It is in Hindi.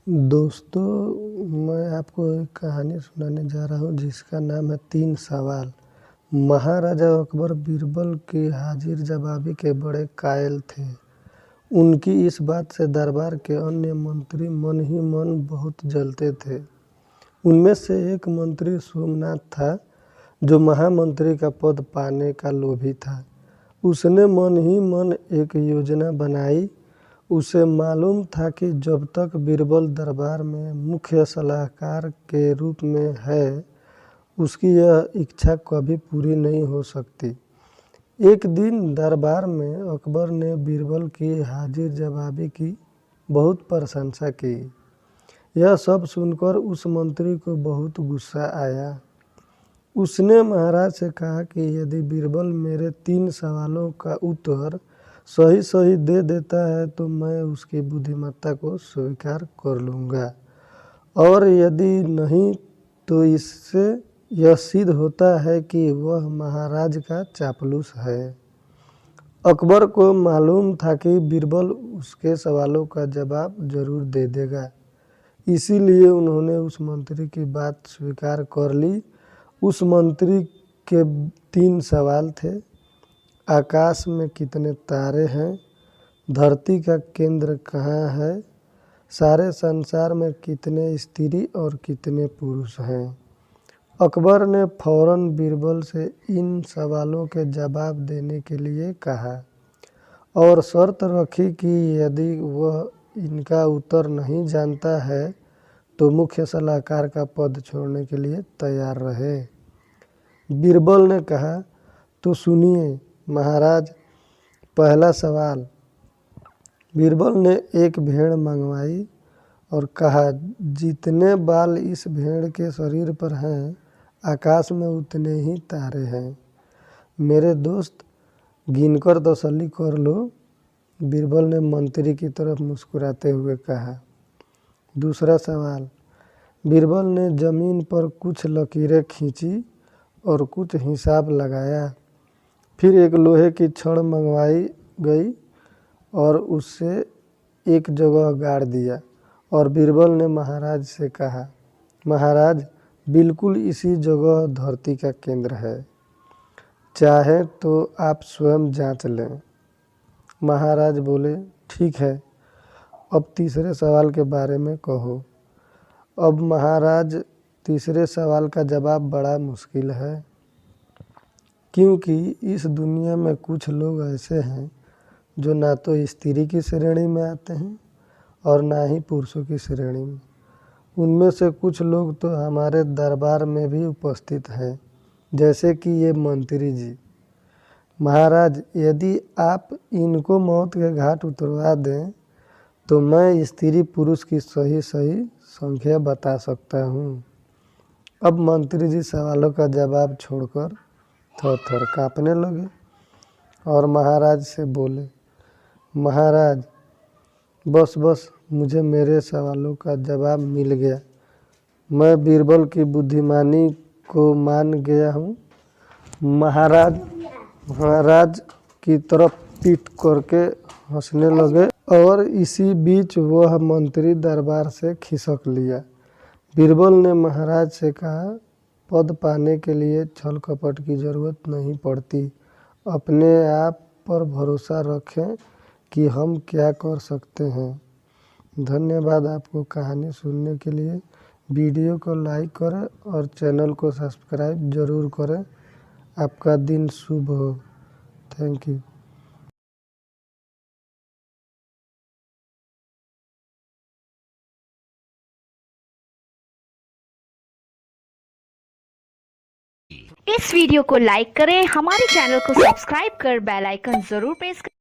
दोस्तों, मैं आपको एक कहानी सुनाने जा रहा हूँ जिसका नाम है 3 सवाल। महाराजा अकबर बीरबल की हाजिर जवाबी के बड़े कायल थे। उनकी इस बात से दरबार के अन्य मंत्री मन ही मन बहुत जलते थे। उनमें से एक मंत्री सोमनाथ था, जो महामंत्री का पद पाने का लोभी था। उसने मन ही मन एक योजना बनाई। उसे मालूम था कि जब तक बीरबल दरबार में मुख्य सलाहकार के रूप में है, उसकी यह इच्छा कभी पूरी नहीं हो सकती। एक दिन दरबार में अकबर ने बीरबल की हाजिर जवाबी की बहुत प्रशंसा की। यह सब सुनकर उस मंत्री को बहुत गुस्सा आया। उसने महाराज से कहा कि यदि बीरबल मेरे 3 सवालों का उत्तर सही सही दे देता है तो मैं उसकी बुद्धिमत्ता को स्वीकार कर लूँगा, और यदि नहीं तो इससे यह सिद्ध होता है कि वह महाराज का चापलूस है। अकबर को मालूम था कि बीरबल उसके सवालों का जवाब जरूर दे देगा, इसीलिए उन्होंने उस मंत्री की बात स्वीकार कर ली। उस मंत्री के 3 सवाल थे: आकाश में कितने तारे हैं? धरती का केंद्र कहाँ है? सारे संसार में कितने स्त्री और कितने पुरुष हैं? अकबर ने फौरन बीरबल से इन सवालों के जवाब देने के लिए कहा और शर्त रखी कि यदि वह इनका उत्तर नहीं जानता है तो मुख्य सलाहकार का पद छोड़ने के लिए तैयार रहे। बीरबल ने कहा, तो सुनिए महाराज, पहला सवाल। बीरबल ने एक भेड़ मंगवाई और कहा, जितने बाल इस भेड़ के शरीर पर हैं, आकाश में उतने ही तारे हैं। मेरे दोस्त, गिनकर तसल्ली कर लो। बीरबल ने मंत्री की तरफ मुस्कुराते हुए कहा। दूसरा सवाल। बीरबल ने जमीन पर कुछ लकीरें खींची और कुछ हिसाब लगाया। फिर एक लोहे की छड़ मंगवाई गई और उससे एक जगह गाड़ दिया, और बीरबल ने महाराज से कहा, महाराज, बिल्कुल इसी जगह धरती का केंद्र है। चाहे तो आप स्वयं जांच लें। महाराज बोले, ठीक है, अब तीसरे सवाल के बारे में कहो। अब महाराज, तीसरे सवाल का जवाब बड़ा मुश्किल है, क्योंकि इस दुनिया में कुछ लोग ऐसे हैं जो ना तो स्त्री की श्रेणी में आते हैं और ना ही पुरुषों की श्रेणी में। उनमें से कुछ लोग तो हमारे दरबार में भी उपस्थित हैं, जैसे कि ये मंत्री जी। महाराज, यदि आप इनको मौत के घाट उतरवा दें तो मैं स्त्री पुरुष की सही सही संख्या बता सकता हूँ। अब मंत्री जी सवालों का जवाब छोड़कर थर-थर काँपने लगे और महाराज से बोले, महाराज, बस मुझे मेरे सवालों का जवाब मिल गया। मैं बीरबल की बुद्धिमानी को मान गया हूँ। महाराज की तरफ पीठ करके हंसने लगे और इसी बीच वह मंत्री दरबार से खिसक लिया। बीरबल ने महाराज से कहा, पद पाने के लिए छल कपट की जरूरत नहीं पड़ती। अपने आप पर भरोसा रखें कि हम क्या कर सकते हैं। धन्यवाद आपको कहानी सुनने के लिए। वीडियो को लाइक करें और चैनल को सब्सक्राइब जरूर करें। आपका दिन शुभ हो। Thank you. इस वीडियो को लाइक करें, हमारे चैनल को सब्सक्राइब कर बेल आइकन जरूर प्रेस करें।